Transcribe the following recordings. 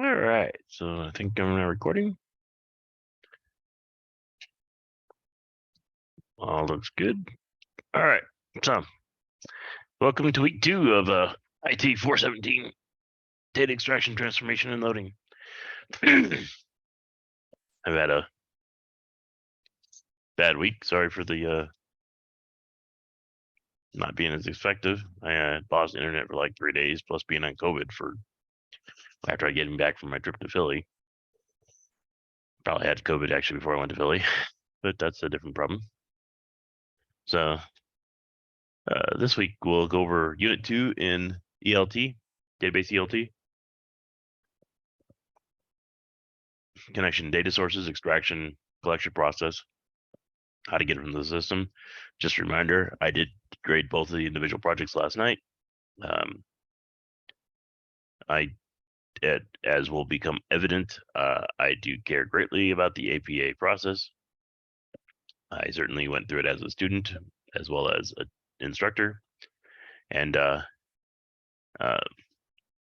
All right, so I think I'm recording. All looks good. All right, so welcome to week 2 of IT417 data extraction, transformation, and loading. I've had a bad week. Sorry for the not being as effective. I paused the internet for like 3 days, plus being on COVID for after I getting back from my trip to Philly. Probably had COVID actually before I went to Philly, but that's a different problem. So this week we'll go over Unit 2 in ELT, database ELT. Connection data sources, extraction, collection process, how to get it from the system. Just a reminder, I did grade both of the individual projects last night. As will become evident, I do care greatly about the APA process. I certainly went through it as a student as well as an instructor, and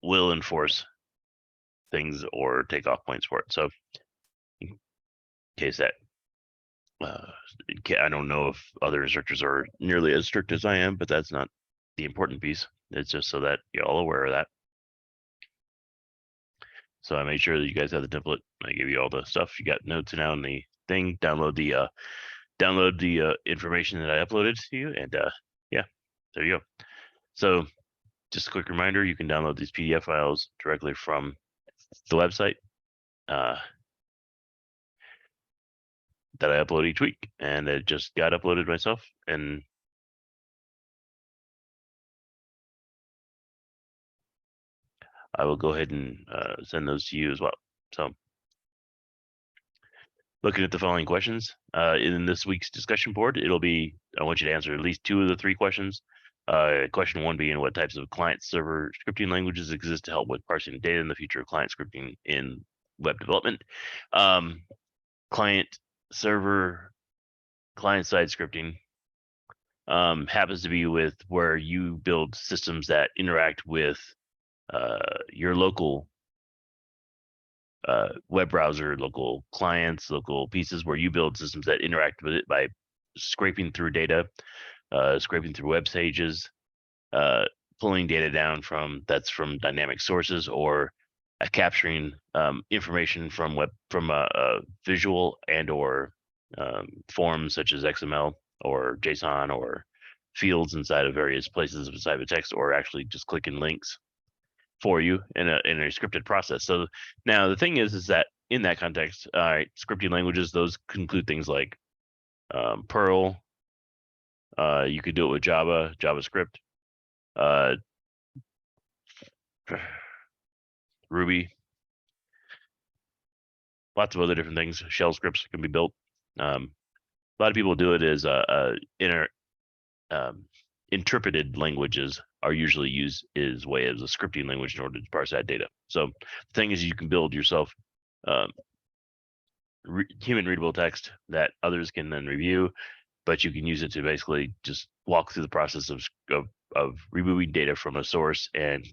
will enforce things or take off points for it. So in case that I don't know if other instructors are nearly as strict as I am, but that's not the important piece. It's just so that you're all aware of that. So I made sure that you guys have the template. I gave you all the stuff. You got notes now in the thing. Download the information that I uploaded to you, and yeah, there you go. So just a quick reminder, you can download these PDF files directly from the website that I upload each week, and it just got uploaded myself, and I will go ahead and send those to you as well. So looking at the following questions in this week's discussion board, I want you to answer at least 2 of the 3 questions. Question 1 being, what types of client-server scripting languages exist to help with parsing data in the future of client scripting in web development? Client-server, client-side scripting happens to be with where you build systems that interact with your local web browser, local clients, local pieces, where you build systems that interact with it by scraping through data, scraping through web pages, pulling data down from dynamic sources, or capturing information from visual and or forms such as XML or JSON or fields inside of various places inside of text, or actually just clicking links for you in a scripted process. So now the thing is that in that context, all right, scripting languages, those include things like Perl. You could do it with Java, JavaScript, Ruby, lots of other different things. Shell scripts can be built. A lot of people do it as interpreted languages are usually used as way as a scripting language in order to parse that data. So the thing is, you can build yourself human readable text that others can then review, but you can use it to basically just walk through the process of removing data from a source and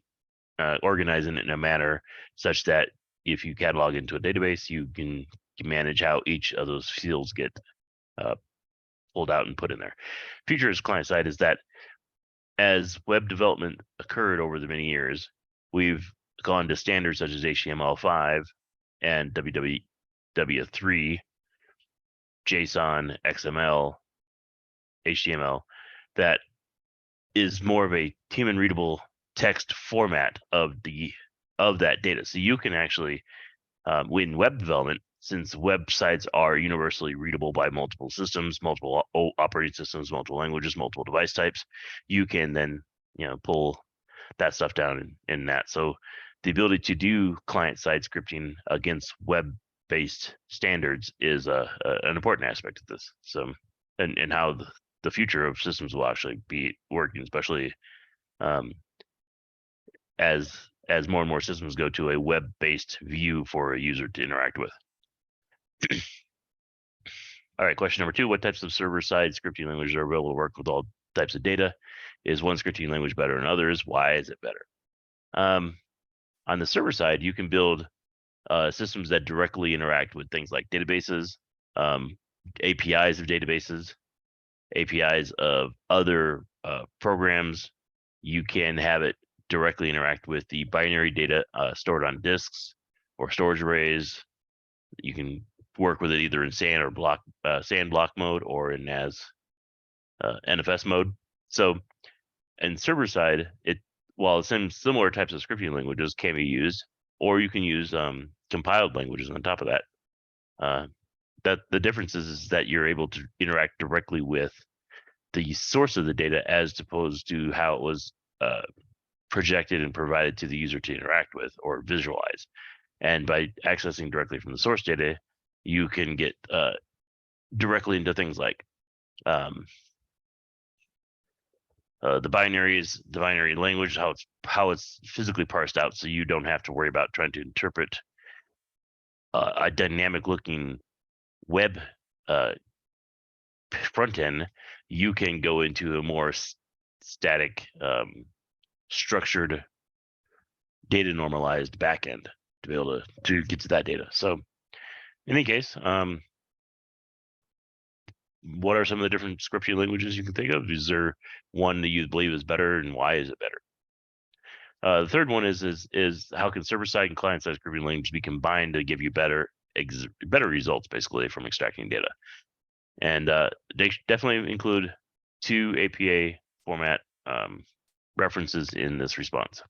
organizing it in a manner such that if you catalog into a database, you can manage how each of those fields get pulled out and put in there. Features client side is that as web development occurred over the many years, we've gone to standards such as HTML5 and WW3, JSON, XML, HTML, that is more of a human readable text format of that data. So you can actually, in web development, since websites are universally readable by multiple systems, multiple operating systems, multiple languages, multiple device types, you can then pull that stuff down in that. So the ability to do client-side scripting against web-based standards is an important aspect of this. So and how the future of systems will actually be working, especially as more and more systems go to a web-based view for a user to interact with. All right, question number 2, what types of server-side scripting languages are available to work with all types of data? Is one scripting language better than others? Why is it better? On the server side, you can build systems that directly interact with things like databases, APIs of databases, APIs of other programs. You can have it directly interact with the binary data stored on disks or storage arrays. You can work with it either in SAN or SAN block mode or in NAS NFS mode. So, and server side, while some similar types of scripting languages can be used, or you can use compiled languages on top of that. That the difference is that you're able to interact directly with the source of the data as opposed to how it was projected and provided to the user to interact with or visualize. And by accessing directly from the source data, you can get directly into things like the binary language, how it's physically parsed out, so you don't have to worry about trying to interpret a dynamic looking web front end. You can go into a more static, structured, data normalized backend to be able to get to that data. So, in any case, what are some of the different scripting languages you can think of? Is there one that you believe is better, and why is it better? The third one is how can server-side and client-side scripting languages be combined to give you better results, basically, from extracting data. And they definitely include 2 APA format references in this response.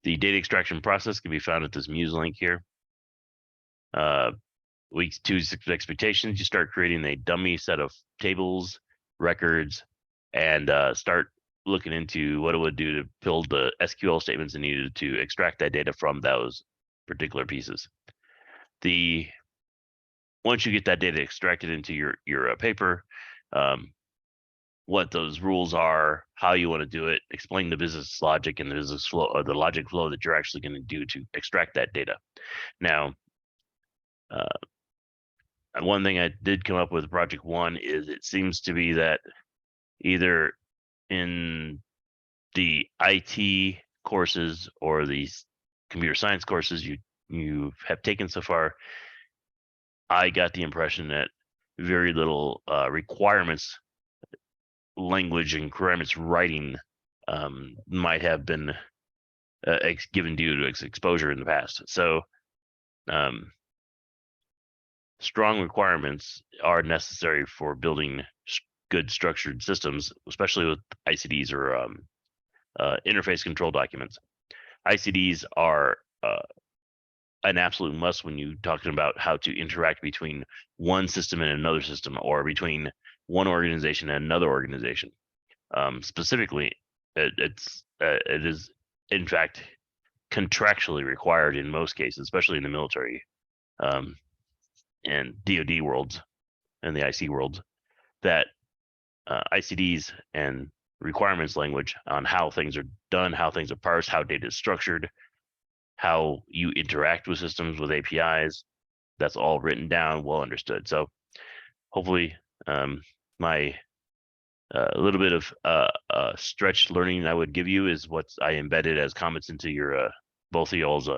The data extraction process can be found at this Muse link here. Week 2 expectations, you start creating a dummy set of tables, records, and start looking into what it would do to build the SQL statements needed to extract that data from those particular pieces. Once you get that data extracted into your paper, what those rules are, how you want to do it, explain the business logic and the business flow, or the logic flow that you're actually going to do to extract that data. Now, one thing I did come up with project 1 is it seems to be that either in the IT courses or the computer science courses you have taken so far, I got the impression that very little requirements language and requirements writing might have been given due to exposure in the past. So strong requirements are necessary for building good structured systems, especially with ICDs or interface control documents. ICDs are an absolute must when you're talking about how to interact between one system and another system, or between one organization and another organization. Specifically, it is in fact contractually required in most cases, especially in the military and DoD worlds and the IC worlds, that ICDs and requirements language on how things are done, how things are parsed, how data is structured, how you interact with systems with APIs, that's all written down, well understood. So hopefully my little bit of stretched learning I would give you is what I embedded as comments into your both of y'all's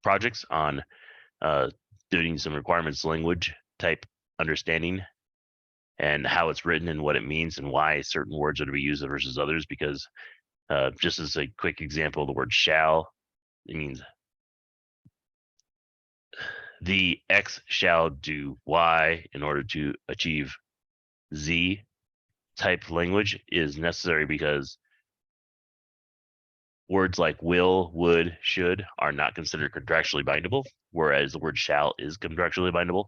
projects on doing some requirements language type understanding and how it's written and what it means and why certain words are to be used versus others. Because just as a quick example, the word shall, it means the X shall do Y in order to achieve Z type language is necessary, because words like will, would, should are not considered contractually bindable, whereas the word shall is contractually bindable,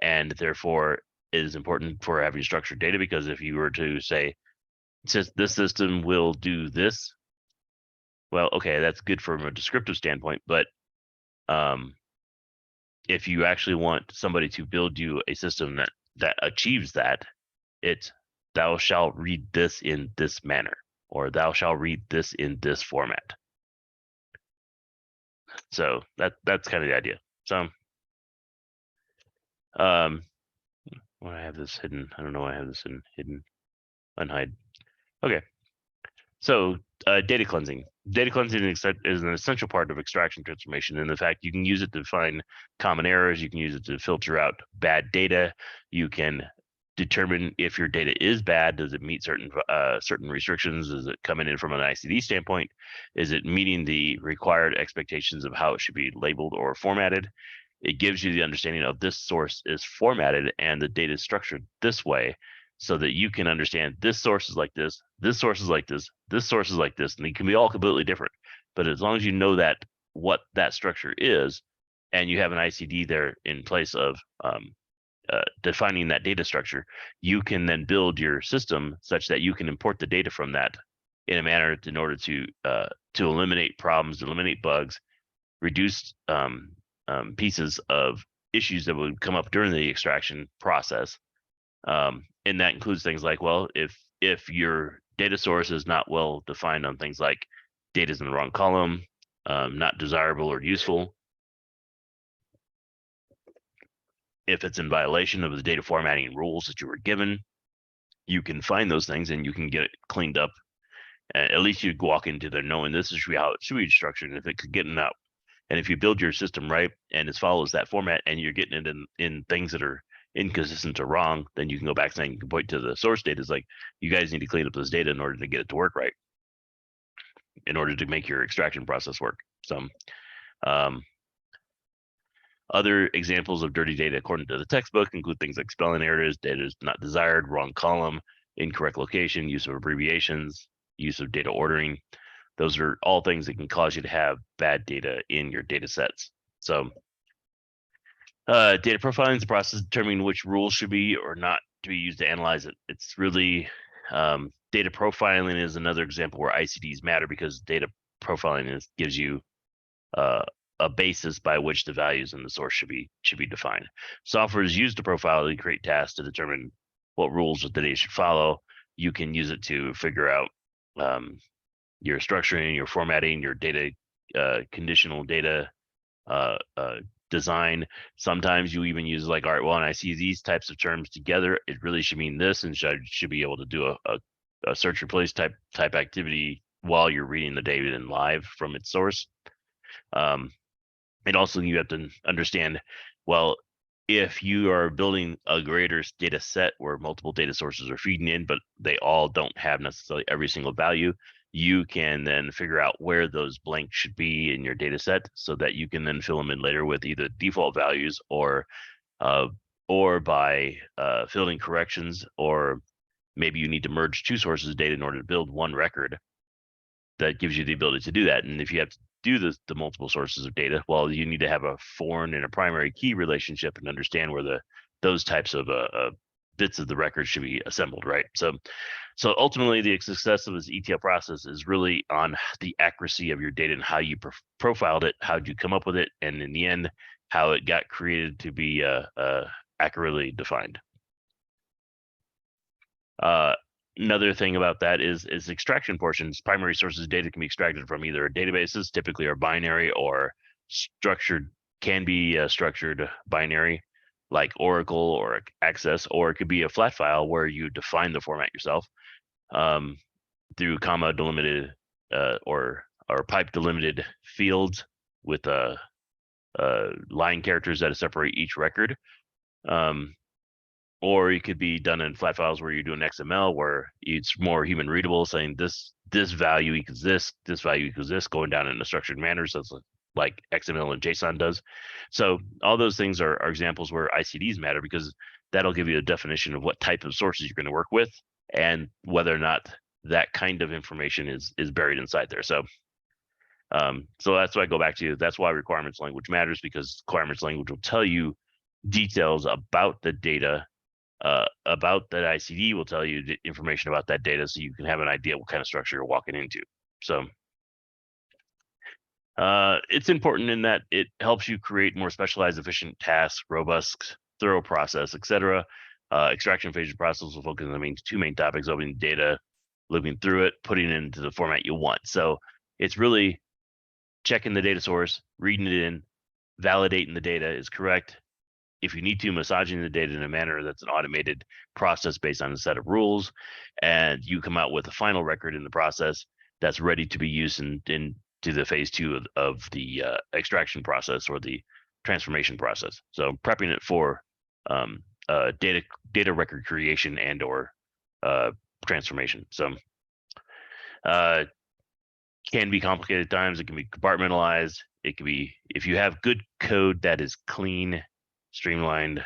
and therefore it is important for having structured data. Because if you were to say, this system will do this, well, okay, that's good from a descriptive standpoint, but if you actually want somebody to build you a system that achieves that, it's thou shalt read this in this manner, or thou shalt read this in this format. So that's kind of the idea. So why I have this hidden? I don't know why I have this hidden. Unhide. Okay. So data cleansing. Data cleansing is an essential part of extraction transformation. And in fact, you can use it to find common errors. You can use it to filter out bad data. You can determine if your data is bad. Does it meet certain restrictions? Is it coming in from an ICD standpoint? Is it meeting the required expectations of how it should be labeled or formatted? It gives you the understanding of this source is formatted and the data is structured this way, so that you can understand this source is like this source is like this source is like this, and they can be all completely different. But as long as you know that what that structure is, and you have an ICD there in place of defining that data structure, you can then build your system such that you can import the data from that in a manner in order to eliminate problems, eliminate bugs, reduce pieces of issues that would come up during the extraction process. And that includes things like, well, if your data source is not well defined on things like data is in the wrong column, not desirable or useful, if it's in violation of the data formatting rules that you were given, you can find those things and you can get it cleaned up. At least you walk into there knowing this is how it should be structured, and if it could get out. And if you build your system right and it follows that format, and you're getting it in things that are inconsistent or wrong, then you can go back and you can point to the source data. It's like, you guys need to clean up this data in order to get it to work right, in order to make your extraction process work. So other examples of dirty data according to the textbook include things like spelling errors, data is not desired, wrong column, incorrect location, use of abbreviations, use of data ordering. Those are all things that can cause you to have bad data in your data sets. So data profiling is the process of determining which rules should be or not to be used to analyze it. It's really data profiling is another example where ICDs matter, because data profiling gives you a basis by which the values in the source should be defined. Software is used to profile to create tasks to determine what rules the data should follow. You can use it to figure out your structuring, your formatting, your data conditional data design. Sometimes you even use like, all right, well, when I see these types of terms together, it really should mean this, and should be able to do a search replace type activity while you're reading the data in live from its source. And also you have to understand, well, if you are building a greater data set where multiple data sources are feeding in, but they all don't have necessarily every single value, you can then figure out where those blanks should be in your data set, so that you can then fill them in later with either default values or by filling corrections, or maybe you need to merge two sources of data in order to build one record that gives you the ability to do that. And if you have to do the multiple sources of data, well, you need to have a foreign and a primary key relationship and understand where those types of bits of the record should be assembled, right? So ultimately, the success of this ETL process is really on the accuracy of your data and how you profiled it, how did you come up with it, and in the end, how it got created to be accurately defined. Another thing about that is extraction portions. Primary sources of data can be extracted from either databases, typically are binary, or can be structured binary, like Oracle or Access, or it could be a flat file where you define the format yourself through comma delimited or pipe delimited fields with line characters that separate each record. Or it could be done in flat files where you're doing XML, where it's more human readable, saying this value equals this value equals this, going down in a structured manner. So it's like XML and JSON does. So all those things are examples where ICDs matter, because that'll give you a definition of what type of sources you're going to work with and whether or not that kind of information is buried inside there. So so that's why I go back to, that's why requirements language matters, because requirements language will tell you details about the data, about that ICD will tell you the information about that data, so you can have an idea what kind of structure you're walking into. So it's important in that it helps you create more specialized, efficient tasks, robust, thorough process, etc. Extraction phase of process will focus on the two main topics: opening data, looking through it, putting it into the format you want. So it's really checking the data source, reading it in, validating the data is correct, if you need to, massaging the data in a manner that's an automated process based on a set of rules, and you come out with a final record in the process that's ready to be used into the phase 2 of the extraction process or the transformation process. So prepping it for data record creation and or transformation. So can be complicated at times. It can be compartmentalized. It can be, if you have good code that is clean, streamlined,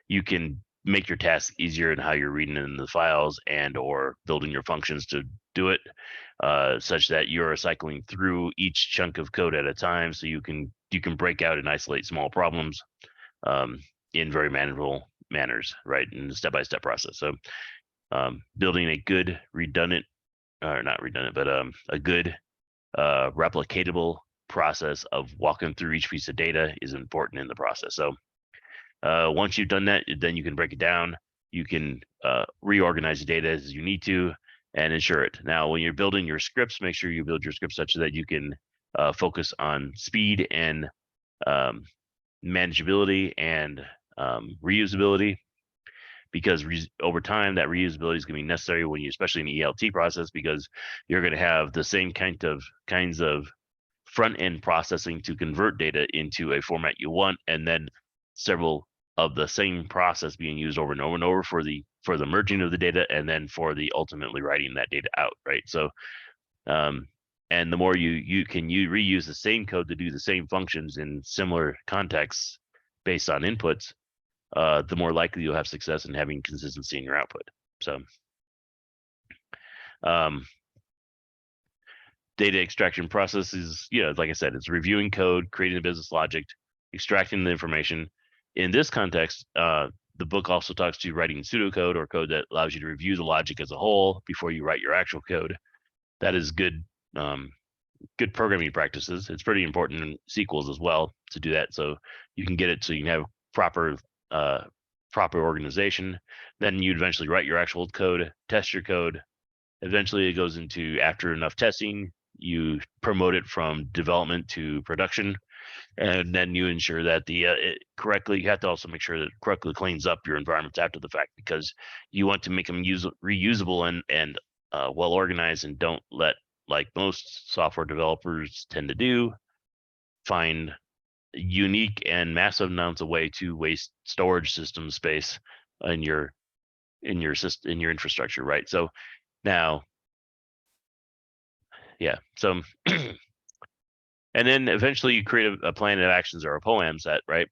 you can make your tasks easier in how you're reading in the files and or building your functions to do it, such that you're cycling through each chunk of code at a time, so you can break out and isolate small problems in very manageable manners, right, in the step-by-step process. So building a good redundant, or not redundant, but a good replicatable process of walking through each piece of data is important in the process. So once you've done that, then you can break it down. You can reorganize the data as you need to and ensure it. Now, when you're building your scripts, make sure you build your scripts such that you can focus on speed and manageability and reusability, because over time that reusability is going to be necessary when you, especially in the ELT process, because you're going to have the same kinds of front end processing to convert data into a format you want, and then several of the same process being used over and over and over for the merging of the data, and then for the ultimately writing that data out, right? So and the more you can reuse the same code to do the same functions in similar contexts based on inputs, the more likely you'll have success in having consistency in your output. So data extraction process is, like I said, it's reviewing code, creating the business logic, extracting the information. In this context, the book also talks to writing pseudocode, or code that allows you to review the logic as a whole before you write your actual code. That is good programming practices. It's pretty important in SQLs as well to do that, so you can get it so you can have proper organization. Then you eventually write your actual code, test your code. Eventually it goes into, after enough testing, you promote it from development to production, and then you ensure that correctly. You have to also make sure that it correctly cleans up your environments after the fact, because you want to make them reusable and well organized, and don't let, like most software developers tend to do, find unique and massive amounts of way to waste storage system space in your infrastructure, right? So now, yeah, so and then eventually you create a plan of actions, or a POAM set, right?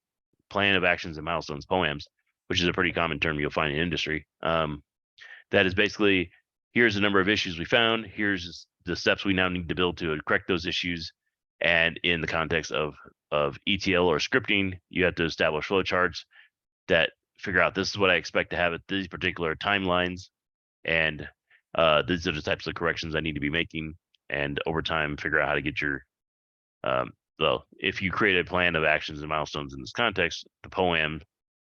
Plan of actions and milestones, POAMs, which is a pretty common term you'll find in industry. That is basically, here's the number of issues we found, here's the steps we now need to build to correct those issues. And in the context of ETL or scripting, you have to establish flowcharts that figure out, this is what I expect to have at these particular timelines, and these are the types of corrections I need to be making, and over time figure out how to get your well, if you create a plan of actions and milestones in this context, the POAM,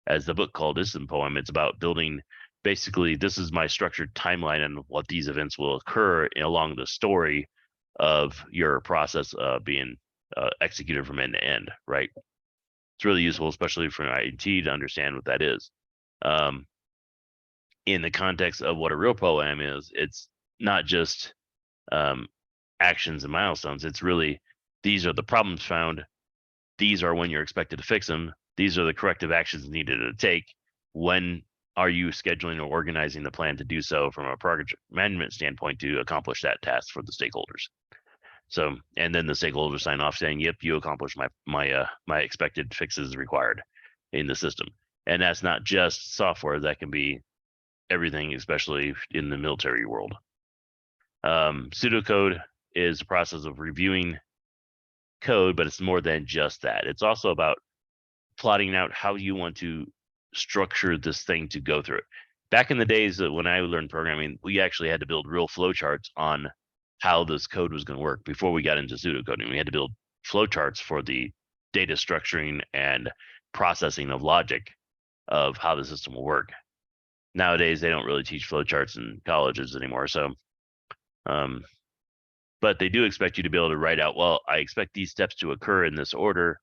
as the book called this in POAM, it's about building, basically, this is my structured timeline and what these events will occur along the story of your process being executed from end to end, right? It's really useful, especially for IT, to understand what that is. In the context of what a real POAM is, it's not just actions and milestones. It's really, these are the problems found, these are when you're expected to fix them, these are the corrective actions needed to take, when are you scheduling or organizing the plan to do so from a project management standpoint to accomplish that task for the stakeholders. So, and then the stakeholders sign off saying, yep, you accomplished my expected fixes required in the system. And that's not just software, that can be everything, especially in the military world. Pseudocode is a process of reviewing code, but it's more than just that. It's also about plotting out how you want to structure this thing to go through it. Back in the days when I learned programming, we actually had to build real flowcharts on how this code was going to work before we got into pseudocoding. We had to build flowcharts for the data structuring and processing of logic of how the system will work. Nowadays, they don't really teach flowcharts in colleges anymore. So, but they do expect you to be able to write out, well, I expect these steps to occur in this order,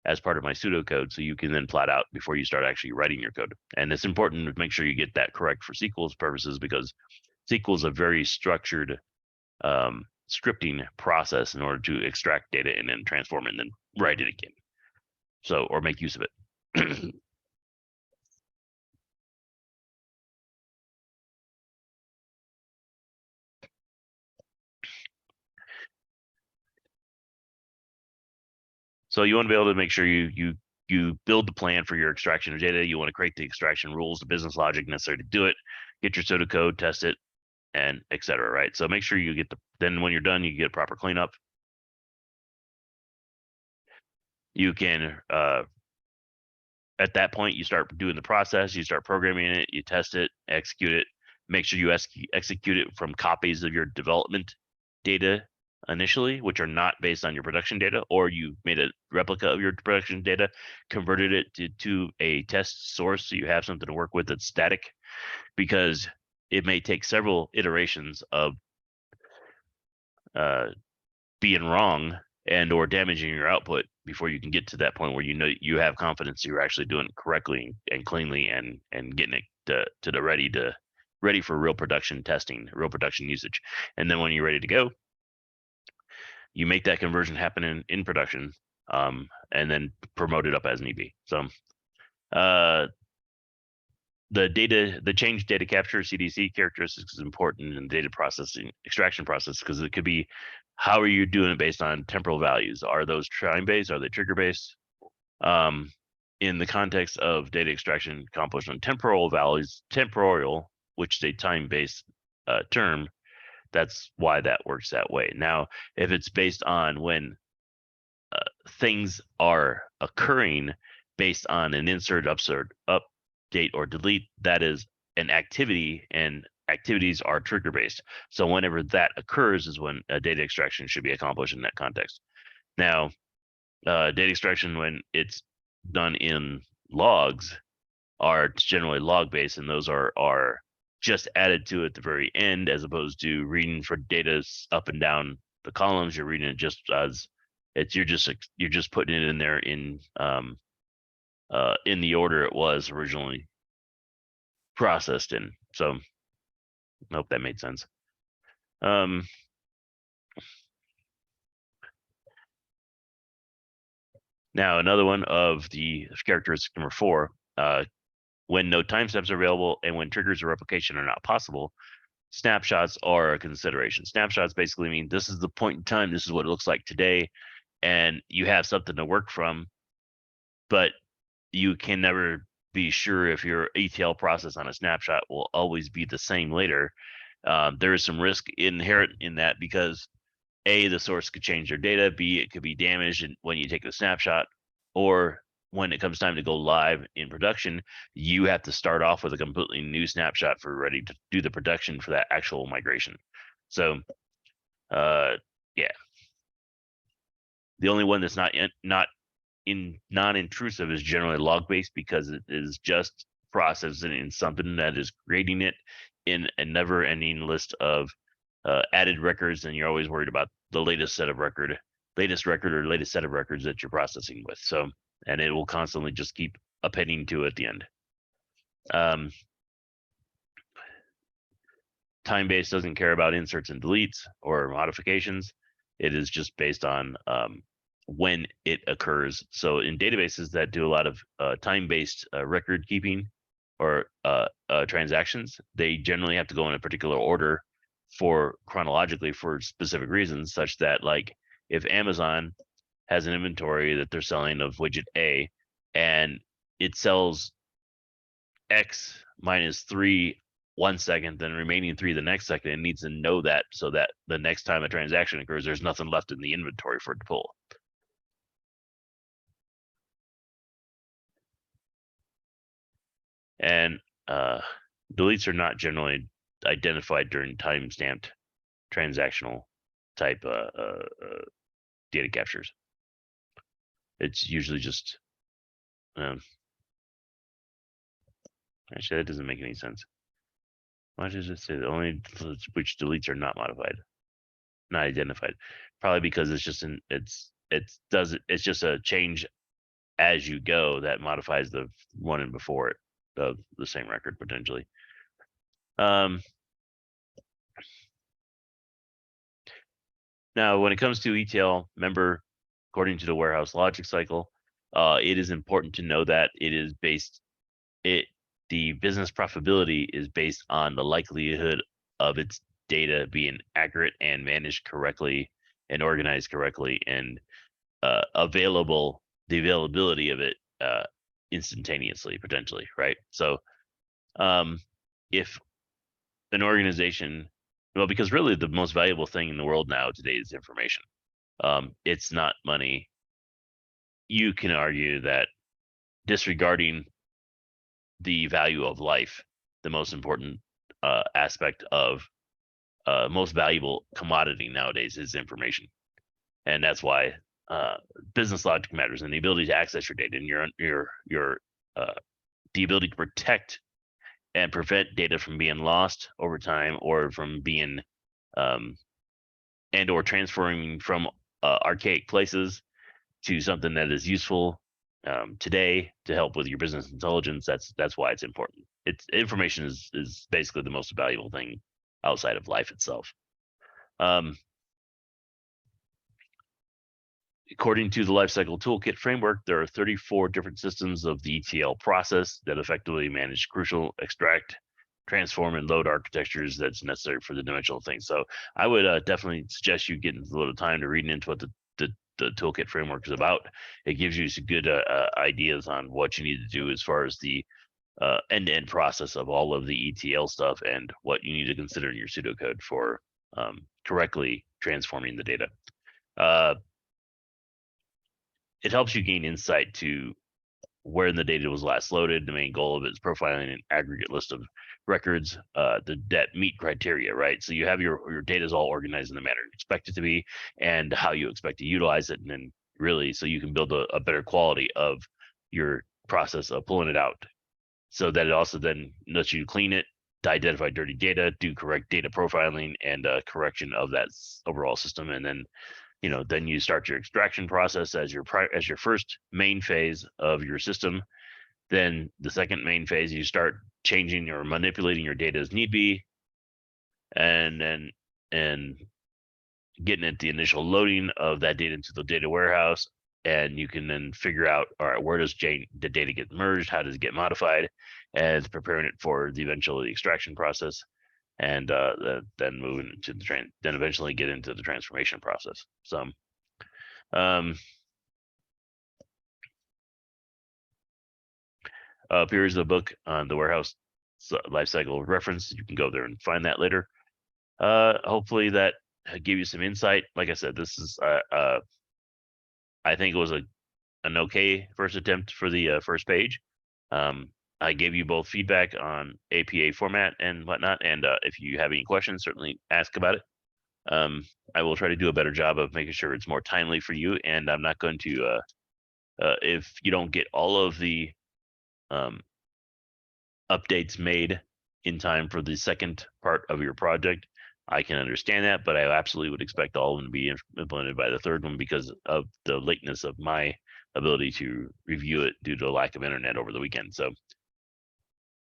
as part of my pseudocode, so you can then plot out before you start actually writing your code. And it's important to make sure you get that correct for SQL's purposes, because SQL is a very structured scripting process in order to extract data and then transform it and then write it again. So, or make use of it. So you want to be able to make sure you build the plan for your extraction of data. You want to create the extraction rules, the business logic necessary to do it, get your pseudocode, test it, and etc. Right. So make sure you get then when you're done, you get a proper cleanup. You can at that point you start doing the process, you start programming it, you test it, execute it. Make sure you execute it from copies of your development data initially, which are not based on your production data, or you made a replica of your production data, converted it to a test source so you have something to work with that's static, because it may take several iterations of being wrong and or damaging your output before you can get to that point where you know you have confidence you're actually doing it correctly and cleanly and getting it to the ready for real production testing, real production usage. And then when you're ready to go, you make that conversion happen in production, and then promote it up as need be. So the change data capture CDC characteristics is important in the data processing extraction process, because it could be, how are you doing it based on temporal values? Are those time based? Are they trigger based? In the context of data extraction accomplished on temporal values, temporal, which is a time based term, that's why that works that way. Now, if it's based on when things are occurring based on an insert, update, or delete, that is an activity, and activities are trigger based. So whenever that occurs is when a data extraction should be accomplished in that context. Now, data extraction, when it's done in logs, are generally log based, and those are just added to at the very end, as opposed to reading for data up and down the columns. You're reading it just as it's you're just putting it in there in the order it was originally processed in. So I hope that made sense. Now, another one of the characteristic number 4, when no timestamps are available and when triggers or replication are not possible, snapshots are a consideration. Snapshots basically mean this is the point in time, this is what it looks like today, and you have something to work from, but you can never be sure if your ETL process on a snapshot will always be the same later. There is some risk inherent in that, because A, the source could change their data, B, it could be damaged when you take the snapshot, or when it comes time to go live in production, you have to start off with a completely new snapshot for ready to do the production for that actual migration. So, yeah, the only one that's not non-intrusive is generally log-based, because it is just processing in something that is creating it in a never-ending list of added records, and you're always worried about the latest set of latest record or latest set of records that you're processing with. So, and it will constantly just keep appending to at the end. Time-based doesn't care about inserts and deletes or modifications. It is just based on when it occurs. So in databases that do a lot of time-based record keeping or transactions, they generally have to go in a particular order for chronologically for specific reasons, such that, like, if Amazon has an inventory that they're selling of widget A, and it sells X minus 3 1 second, then remaining 3 the next second, it needs to know that, so that the next time a transaction occurs, there's nothing left in the inventory for it to pull. And deletes are not generally identified during time-stamped transactional type data captures. It's usually just actually, that doesn't make any sense. Why does it say only which deletes are not modified, not identified? Probably because it's just it's just a change as you go that modifies the one and before it of the same record potentially. Now, when it comes to ETL, remember, according to the warehouse logic cycle, it is important to know that the business profitability is based on the likelihood of its data being accurate and managed correctly and organized correctly and the availability of it instantaneously, potentially, right? So if an organization, well, because really the most valuable thing in the world now today is information. It's not money. You can argue that disregarding the value of life, the most important aspect of most valuable commodity nowadays is information, and that's why business logic matters, and the ability to access your data, and your the ability to protect and prevent data from being lost over time or from being and or transferring from archaic places to something that is useful today to help with your business intelligence. That's why it's important. Information is basically the most valuable thing outside of life itself. According to the Lifecycle Toolkit framework, there are 34 different systems of the ETL process that effectively manage crucial extract, transform, and load architectures that's necessary for the dimensional thing. So I would definitely suggest you getting a little time to reading into what the toolkit framework is about. It gives you some good ideas on what you need to do as far as the end-to-end process of all of the ETL stuff and what you need to consider in your pseudocode for correctly transforming the data. It helps you gain insight to where the data was last loaded. The main goal of it is profiling an aggregate list of records that meet criteria, right? So you have your data is all organized in the manner you expect it to be and how you expect to utilize it. And then really, so you can build a better quality of your process of pulling it out, so that it also then lets you clean it, to identify dirty data, do correct data profiling and correction of that overall system. And then then you start your extraction process as your first main phase of your system. Then the second main phase, you start changing or manipulating your data as need be, and getting at the initial loading of that data into the data warehouse. And you can then figure out, all right, where does the data get merged? How does it get modified? And preparing it for the eventual extraction process. And then moving to then eventually get into the transformation process. So, here is the book on the warehouse lifecycle reference. You can go there and find that later. Hopefully that gave you some insight. Like I said, this is I think it was an okay first attempt for the first page. I gave you both feedback on APA format and whatnot, and if you have any questions, certainly ask about it. I will try to do a better job of making sure it's more timely for you, and I'm not going to, if you don't get all of the updates made in time for the second part of your project, I can understand that, but I absolutely would expect all of them to be implemented by the third one because of the lateness of my ability to review it due to the lack of internet over the weekend. So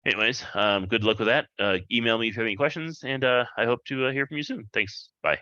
anyways, good luck with that. Email me if you have any questions, and I hope to hear from you soon. Thanks. Bye.